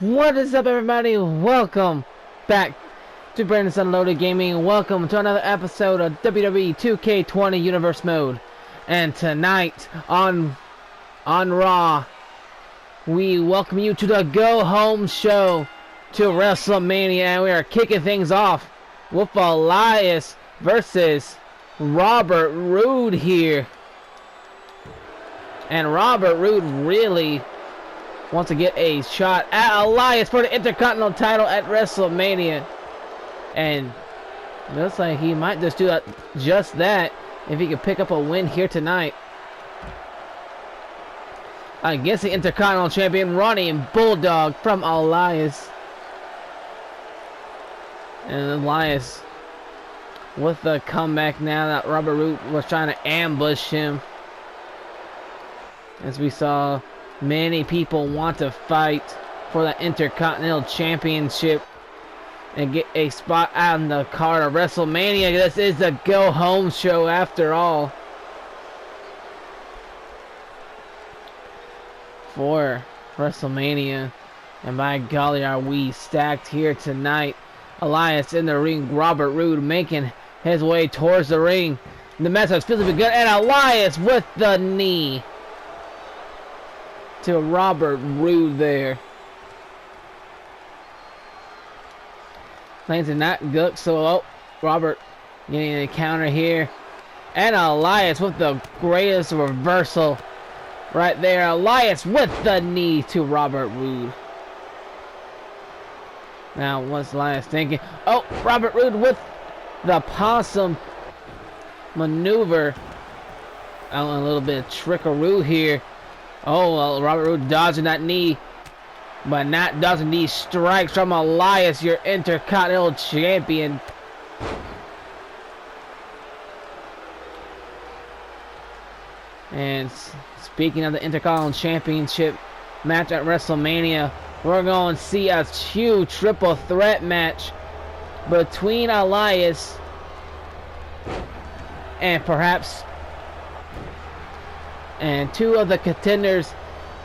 What is up, everybody? Welcome back to Brandon's Unloaded Gaming. Welcome to another episode of WWE 2K20 Universe Mode. And tonight on Raw, we welcome you to the Go Home Show to WrestleMania, and we are kicking things off with Elias versus Robert Roode here. And Robert Roode really wants to get a shot at Elias for the Intercontinental title at WrestleMania. And it looks like he might just do just that if he can pick up a win here tonight against the Intercontinental Champion Running Bulldog from Elias. And Elias with the comeback now that Robert Roode was trying to ambush him. As we saw, many people want to fight for the Intercontinental Championship and get a spot on the card of WrestleMania. This is the Go Home Show after all. For WrestleMania. And by golly, are we stacked here tonight. Elias in the ring. Robert Roode making his way towards the ring. The match is physically good. And Elias with the knee to Robert Roode there. Things are not good, so Robert getting a counter here. And Elias with the greatest reversal right there. Elias with the knee to Robert Roode. Now, what's Elias thinking? Oh, Robert Roode with the possum maneuver. A little bit of trickaroo here. Oh, well, Robert Roode dodging that knee, but not dodging these strikes from Elias, your Intercontinental Champion. And speaking of the Intercontinental Championship match at WrestleMania, we're going to see a huge triple threat match between Elias and perhaps two of the contenders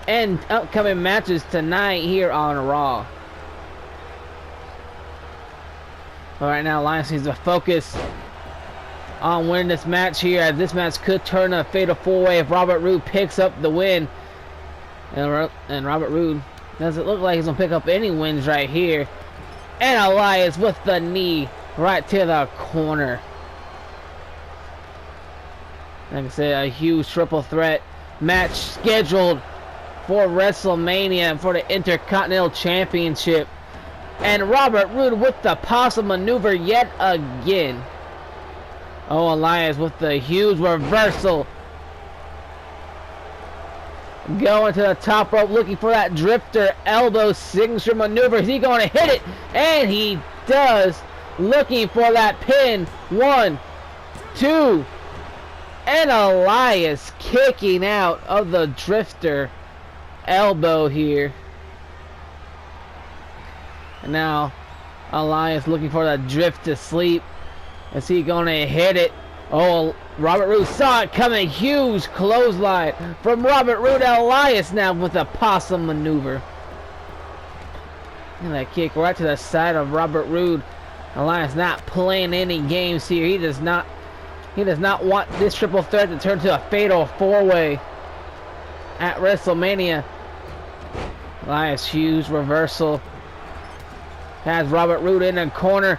and upcoming matches tonight here on Raw. But right now, Elias needs to focus on winning this match here, as this match could turn a fatal four-way if Robert Roode picks up the win. And Robert Roode doesn't look like he's going to pick up any wins right here. And Elias with the knee right to the corner. Like I said, a huge triple threat match scheduled for WrestleMania for the Intercontinental Championship. And Robert Roode with the possum maneuver yet again. Oh, Elias with the huge reversal. Going to the top rope looking for that drifter elbow signature maneuver. Is he going to hit it? And he does. Looking for that pin. 1, 2. And Elias kicking out of the drifter elbow here. And now Elias looking for the drift to sleep. Is he going to hit it? Oh, Robert Roode saw it coming. Huge clothesline from Robert Roode. Elias now with a possum maneuver. And that kick right to the side of Robert Roode. Elias not playing any games here. He does not want this triple threat to turn to a fatal four-way at WrestleMania. Elias, huge reversal. Has Robert Roode in the corner.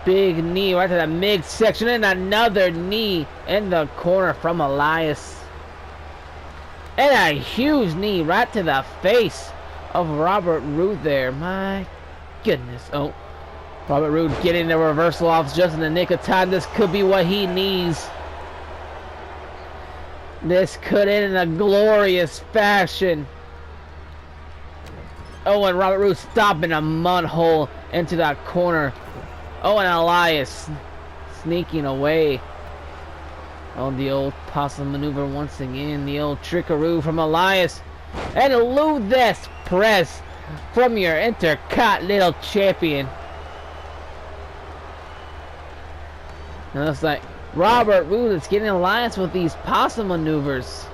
Big knee right to the midsection. And another knee in the corner from Elias. And a huge knee right to the face of Robert Roode there. My goodness. Oh. Robert Roode getting the reversal off just in the nick of time. This could be what he needs. This could end in a glorious fashion. Oh, and Robert Roode stopping a mud hole into that corner. Oh, and Elias sneaking away. Oh, the old possum maneuver once again. The old trickaroo from Elias. And a Ludus press from your Intercontinental Champion. And it looks like Robert Roode is getting Elias with these possum maneuvers.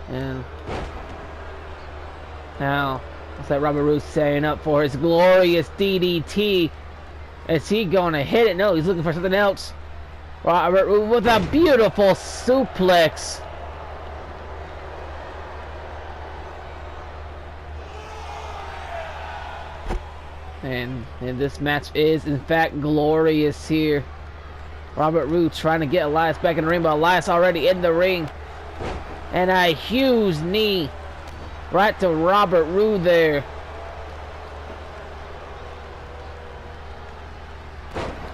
And Now, looks like Robert Roode setting up for his glorious DDT. Is he going to hit it? No, he's looking for something else. Robert Roode with a beautiful suplex. And this match is, in fact, glorious here. Robert Roode trying to get Elias back in the ring, but Elias already in the ring. And a huge knee right to Robert Roode there.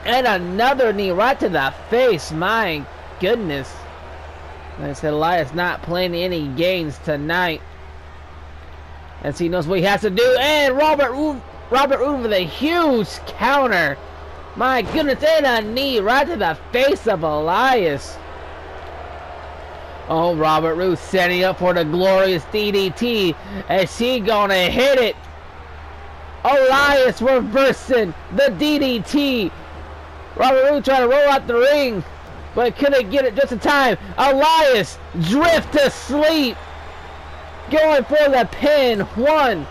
And another knee right to the face. My goodness. Like I said, Elias not playing any games tonight, as he knows what he has to do. And Robert Roode with a huge counter. My goodness, and a knee right to the face of Elias. Oh, Robert Roode setting up for the glorious DDT. Is he gonna hit it? Elias reversing the DDT. Robert Roode trying to roll out the ring, but couldn't get it just in time. Elias drift to sleep. Going for the pin. 1,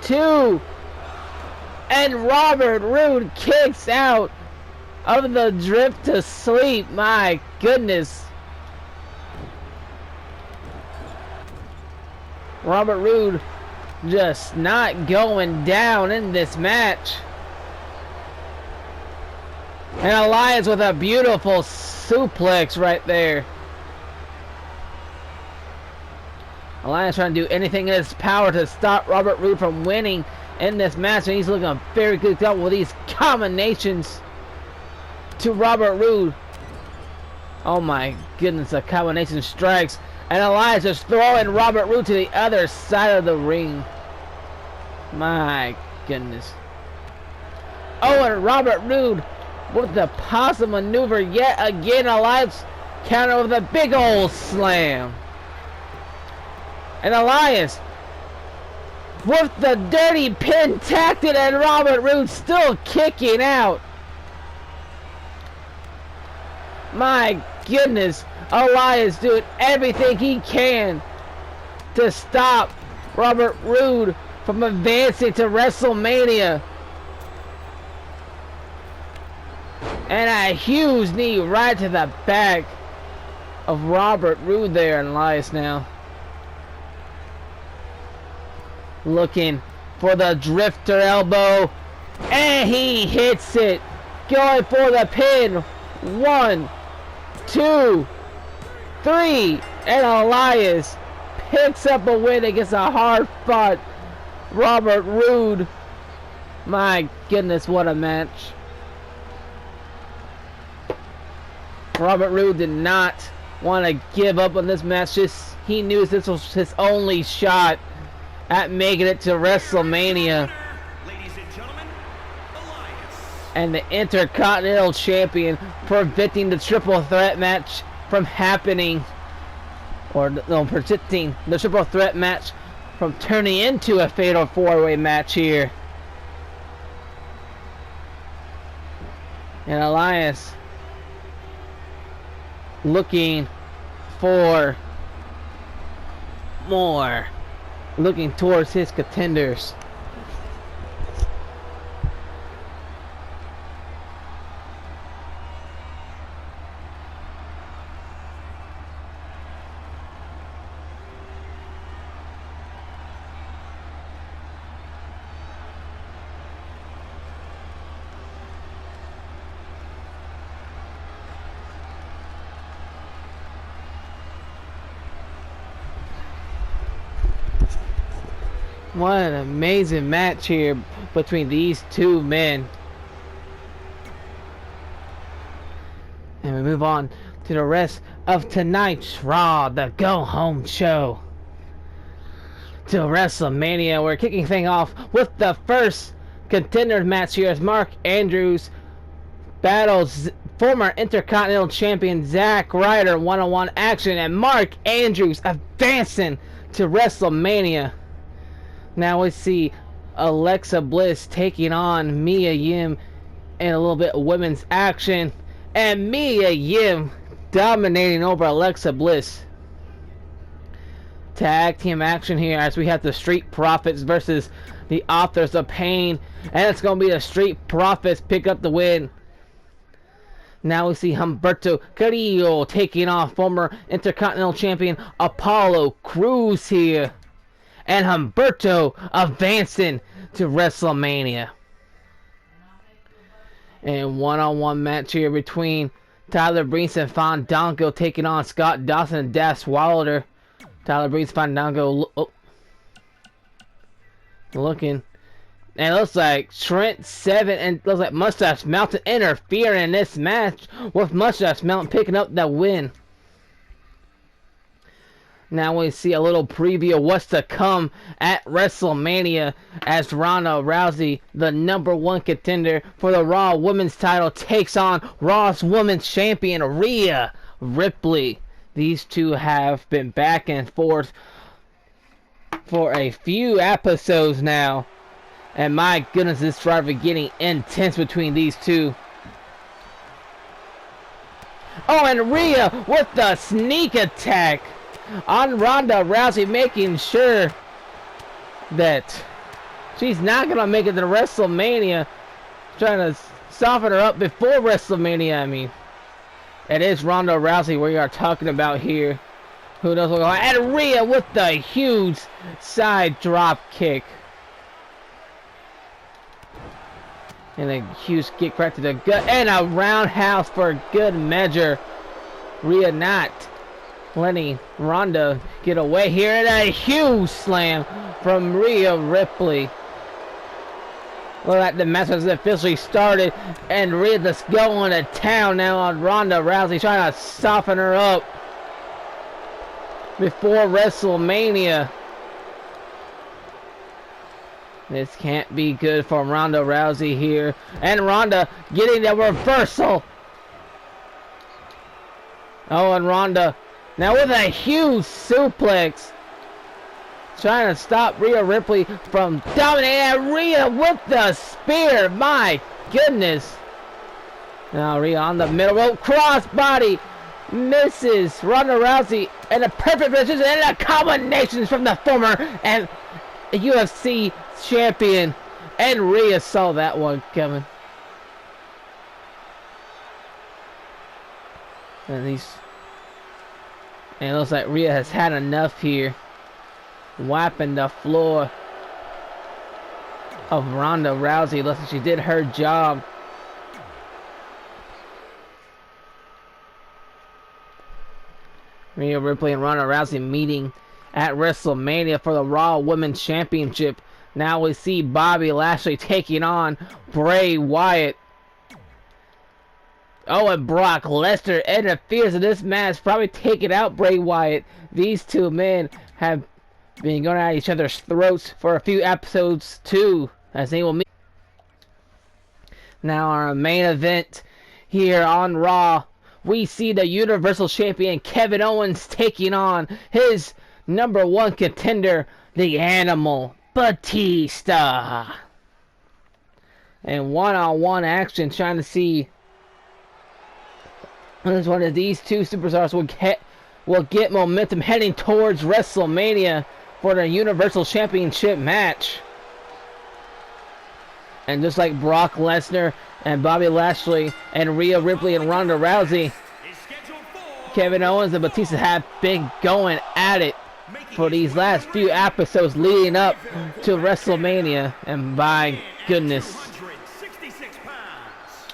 2. And Robert Roode kicks out of the drift to sleep. My goodness. Robert Roode just not going down in this match. And Elias with a beautiful suplex right there. Elias trying to do anything in his power to stop Robert Roode from winning in this match, and he's looking very good with these combinations to Robert Roode. Oh my goodness, a combination strikes, and Elias just throwing Robert Roode to the other side of the ring. My goodness. Oh, and Robert Roode with the possum maneuver yet again. Elias counter with a big old slam. And Elias with the dirty pin tacked it, and Robert Roode still kicking out. My goodness, Elias doing everything he can to stop Robert Roode from advancing to WrestleMania. And a huge knee right to the back of Robert Roode there, and Elias now looking for the drifter elbow, and he hits it. Going for the pin. 1, 2, 3, and Elias picks up a win against a hard-fought Robert Roode. My goodness, what a match. Robert Roode did not want to give up on this match. He knew this was his only shot at making it to WrestleMania. Ladies and gentlemen, Elias. And the Intercontinental Champion, preventing the triple threat match from happening. Or no, preventing the triple threat match from turning into a fatal four-way match here. And Elias looking for more. Looking towards his contenders. What an amazing match here between these two men. And we move on to the rest of tonight's Raw, the go-home show. To WrestleMania, we're kicking things off with the first contender match here as Mark Andrews battles former Intercontinental Champion Zack Ryder one-on-one action, and Mark Andrews advancing to WrestleMania. Now we see Alexa Bliss taking on Mia Yim in a little bit of women's action, and Mia Yim dominating over Alexa Bliss. tag team action here as we have the Street Profits versus the Authors of Pain, and it's gonna be the Street Profits pick up the win. Now we see Humberto Carrillo taking on former Intercontinental Champion Apollo Crews here, and Humberto advancing to WrestleMania. And one-on-one match here between Tyler Breeze and Fandango taking on Scott Dawson and Dash Wilder. Tyler Breeze, Fandango looking. And it looks like Trent Seven and looks like Mustache Mountain interfering in this match, with Mustache Mountain picking up that win. Now we see a little preview of what's to come at WrestleMania as Ronda Rousey, the #1 contender for the Raw Women's title, takes on Raw's Women's Champion Rhea Ripley. These two have been back and forth for a few episodes now. And my goodness, this rivalry getting intense between these two. Oh, and Rhea with the sneak attack on Ronda Rousey, making sure that she's not going to make it to WrestleMania. Trying to soften her up before WrestleMania, I mean. It is Ronda Rousey we are talking about here. Who knows what's going on. And Rhea with the huge side drop kick. And a huge kick right to the gut. And a roundhouse for good measure. Rhea not letting Ronda get away here. And a huge slam from Rhea Ripley. Well, that the match has officially started. And Rhea just going to town now on Ronda Rousey. Trying to soften her up before WrestleMania. This can't be good for Ronda Rousey here. And Ronda getting the reversal. Oh, and Ronda now with a huge suplex. Trying to stop Rhea Ripley from dominating. And Rhea with the spear. My goodness. Now Rhea on the middle rope. Crossbody. Misses Ronda Rousey. And a perfect position. And a combination from the former and UFC champion, and Rhea saw that one coming. And it looks like Rhea has had enough here, wiping the floor of Ronda Rousey. Looks like she did her job. Rhea Ripley and Ronda Rousey meeting at WrestleMania for the Raw Women's Championship. Now we see Bobby Lashley taking on Bray Wyatt. Oh, and Brock Lesnar interferes in this match, probably taking out Bray Wyatt. These two men have been going at each other's throats for a few episodes too, as they will meet. Now our main event here on Raw, we see the Universal Champion Kevin Owens taking on his #1 contender, the Animal, Batista. And one-on-one action, trying to see which one of these two superstars will get momentum heading towards WrestleMania for the Universal Championship match. And just like Brock Lesnar and Bobby Lashley and Rhea Ripley and Ronda Rousey, Kevin Owens and Batista have been going at it for these last few episodes leading up to WrestleMania. And by goodness,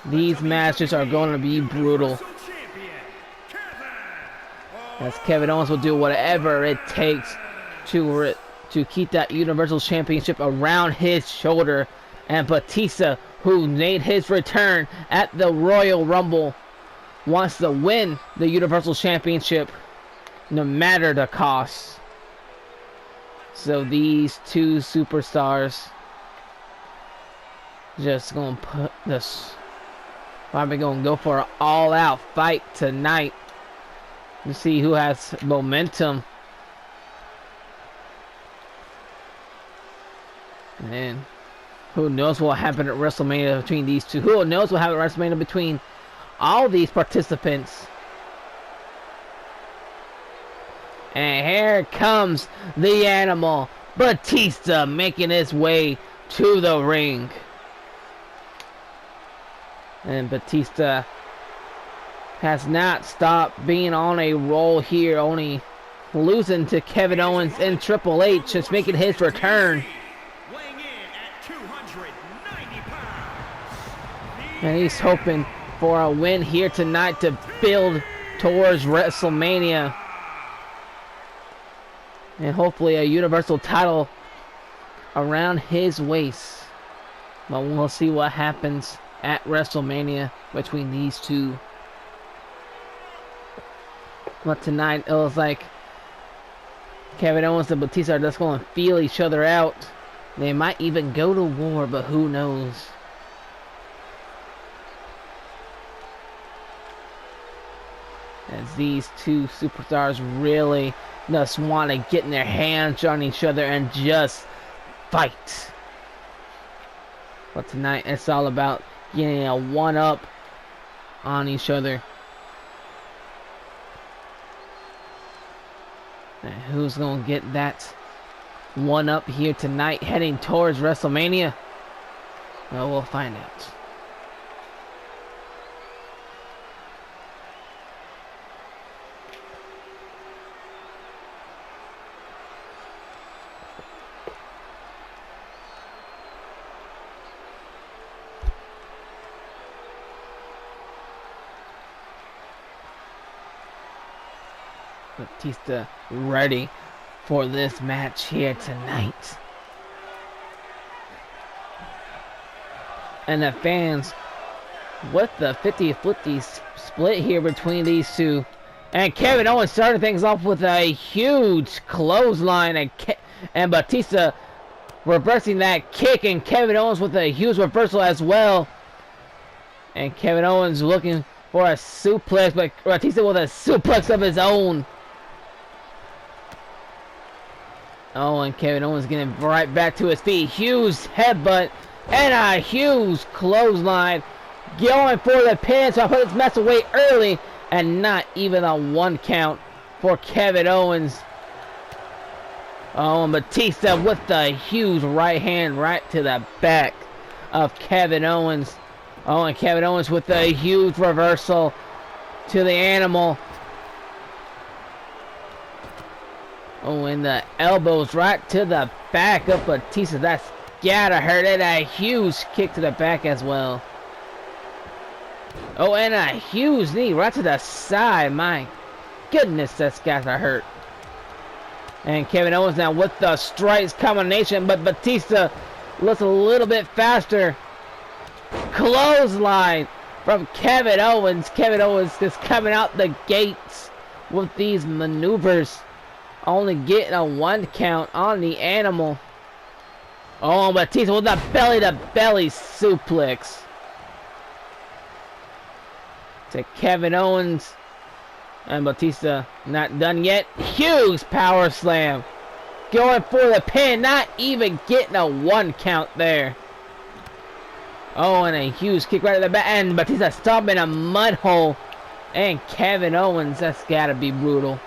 these matches are going to be brutal, as Kevin Owens will do whatever it takes to keep that Universal Championship around his shoulder. And Batista, who made his return at the Royal Rumble, wants to win the Universal Championship no matter the cost. So these two superstars just gonna put this, probably gonna go for an all-out fight tonight to see who has momentum. And who knows what will happen at WrestleMania between these two? Who knows what will happen at WrestleMania between all these participants? And here comes the Animal, Batista, making his way to the ring. And Batista has not stopped being on a roll here, only losing to Kevin Owens and Triple H, just making his return. Weighing in at 290 pounds. And he's hoping for a win here tonight to build towards WrestleMania. And hopefully a Universal title around his waist. But we'll see what happens at WrestleMania between these two. But tonight it was like Kevin Owens and Batista are just going to feel each other out. They might even go to war, but who knows? As these two superstars really just want to get in their hands on each other and just fight. But tonight it's all about getting a one-up on each other. And who's going to get that one-up here tonight heading towards WrestleMania? Well, we'll find out. Batista ready for this match here tonight. And the fans with the 50-50 split here between these two. And Kevin Owens started things off with a huge clothesline, and Batista reversing that kick, and Kevin Owens with a huge reversal as well. And Kevin Owens looking for a suplex, but Batista with a suplex of his own. Oh, and Kevin Owens getting right back to his feet. Huge headbutt and a huge clothesline. Going for the pin, so I put this match away early. And not even a 1 count for Kevin Owens. Oh, and Batista with the huge right hand right to the back of Kevin Owens. Oh, and Kevin Owens with the huge reversal to the Animal. Oh, and the elbows right to the back of Batista. That's gotta hurt. And a huge kick to the back as well. Oh, and a huge knee right to the side. My goodness, that's gotta hurt. And Kevin Owens now with the strikes combination, but Batista looks a little bit faster. Clothesline from Kevin Owens. Kevin Owens just coming out the gates with these maneuvers. Only getting a 1 count on the Animal. Oh, Batista with the belly-to-belly suplex. To Kevin Owens. And Batista not done yet. Huge power slam. Going for the pin. Not even getting a 1 count there. Oh, and a huge kick right at the back. And Batista stomping a mud hole. And Kevin Owens. That's gotta be brutal.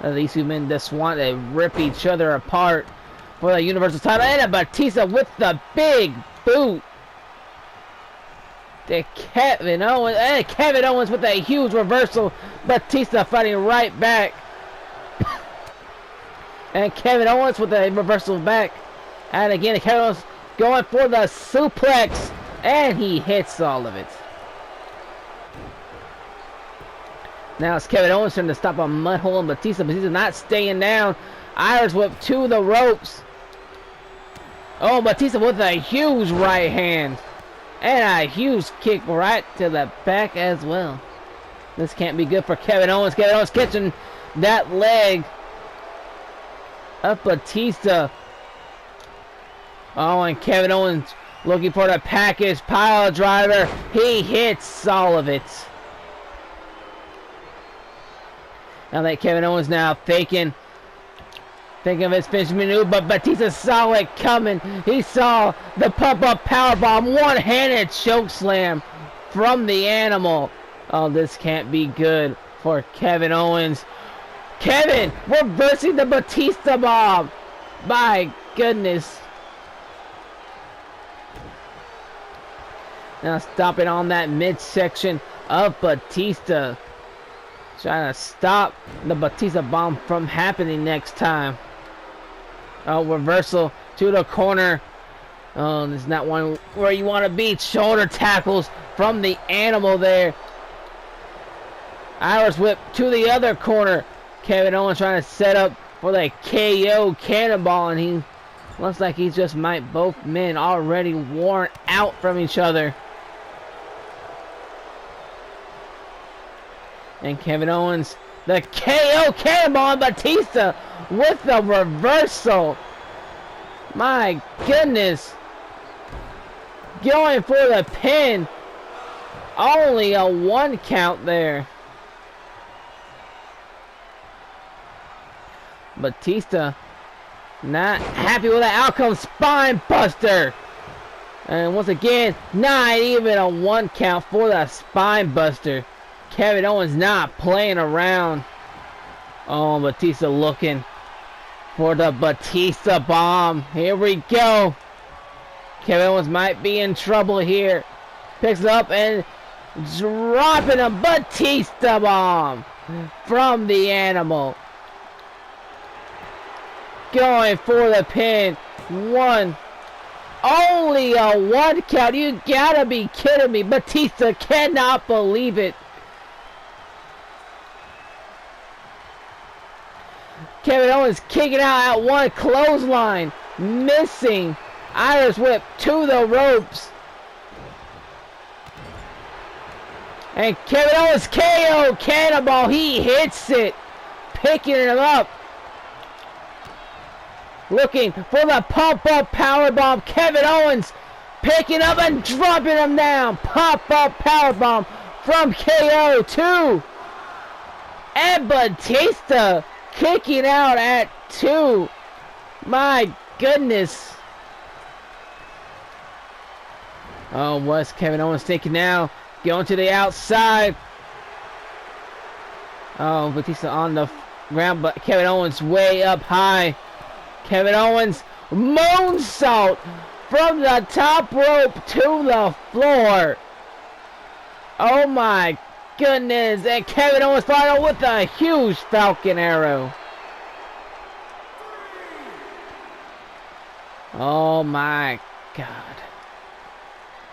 These two men just want to rip each other apart for the Universal title. And a Batista with the big boot. To Kevin Owens. And Kevin Owens with a huge reversal. Batista fighting right back. And Kevin Owens with a reversal back. And again, Kevin Owens going for the suplex. And he hits all of it. Now it's Kevin Owens trying to stop a mud hole in Batista. Batista not staying down. Irish whip to the ropes. Oh, Batista with a huge right hand. And a huge kick right to the back as well. This can't be good for Kevin Owens. Kevin Owens catching that leg of Batista. Oh, and Kevin Owens looking for the package pile driver. He hits all of it. Now that Kevin Owens now thinking of his finishing maneuver, but Batista saw it coming. He saw the pump-up powerbomb, one-handed chokeslam from the Animal. Oh, this can't be good for Kevin Owens. Kevin reversing the Batista bomb. My goodness. Now stopping on that midsection of Batista. Trying to stop the Batista bomb from happening next time. Oh, reversal to the corner. Oh, this is not one where you want to be. Shoulder tackles from the Animal there. Irish whip to the other corner. Kevin Owens trying to set up for the KO cannonball, and he looks like he just might both men already worn out from each other. And Kevin Owens, the KO cannonball, and Batista with the reversal. My goodness. Going for the pin. Only a 1 count there. Batista not happy with the outcome. Spine buster. And once again, not even a 1 count for the spine buster. Kevin Owens not playing around. Oh, Batista looking for the Batista bomb. Here we go. Kevin Owens might be in trouble here. Picks it up and dropping a Batista bomb from the Animal. Going for the pin. 1. Only a 1 count. You gotta be kidding me. Batista cannot believe it. Kevin Owens kicking out at 1. Clothesline. Missing. Irish whip to the ropes. And Kevin Owens KO cannonball. He hits it. Picking it up. Looking for the pump-up powerbomb. Kevin Owens picking up and dropping him down. Pop-up powerbomb from KO 2. And Batista kicking out at 2. My goodness. Oh, what's Kevin Owens thinking now? Going to the outside. Oh, Batista on the ground, but Kevin Owens way up high. Kevin Owens moonsault from the top rope to the floor. Oh my goodness. And Kevin Owens followed with a huge Falcon Arrow. Oh my God.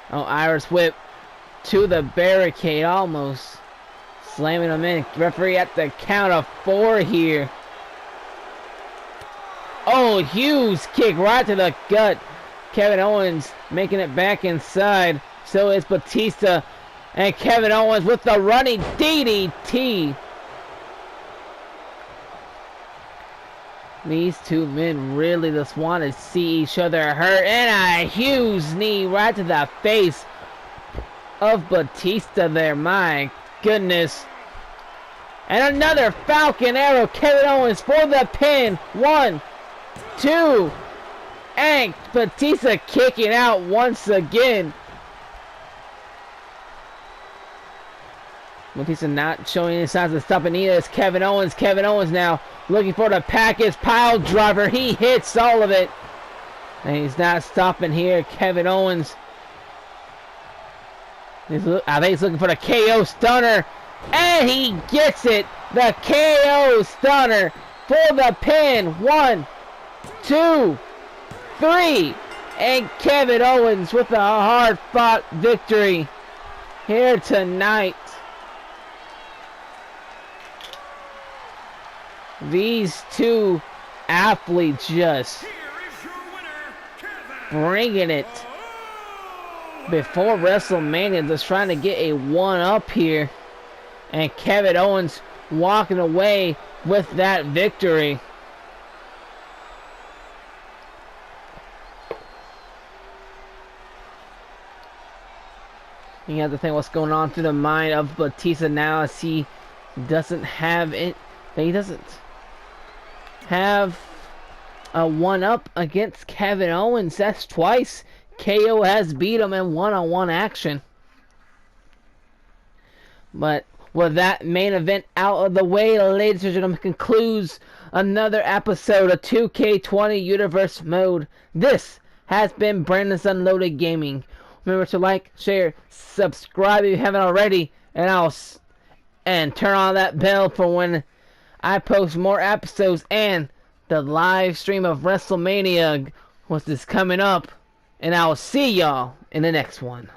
Oh, Irish whip to the barricade almost. Slamming him in. Referee at the count of 4 here. Oh, huge kick right to the gut. Kevin Owens making it back inside. So is Batista. And Kevin Owens with the running DDT. These two men really just want to see each other hurt. And a huge knee right to the face of Batista there. My goodness. And another Falcon Arrow. Kevin Owens for the pin. 1, 2. And Batista kicking out once again. Batista not showing any signs of stopping either. It's Kevin Owens. Kevin Owens now looking for the package pile driver. He hits all of it. And he's not stopping here. Kevin Owens. I think he's looking for the KO stunner. And he gets it. The KO stunner for the pin. 1, 2, 3. And Kevin Owens with a hard-fought victory here tonight. These two athletes just bringing it before WrestleMania, just trying to get a 1-up here. And Kevin Owens walking away with that victory. You have to think what's going on through the mind of Batista now, as he doesn't have it. He doesn't have a 1-up against Kevin Owens. That's twice KO has beat him in one-on-one action. But with that main event out of the way, ladies and gentlemen, concludes another episode of 2K20 Universe Mode. This has been Brandon's Unloaded Gaming. Remember to like, share, subscribe if you haven't already, and turn on that bell for when I post more episodes, and the live stream of WrestleMania, which is coming up. And I'll see y'all in the next one.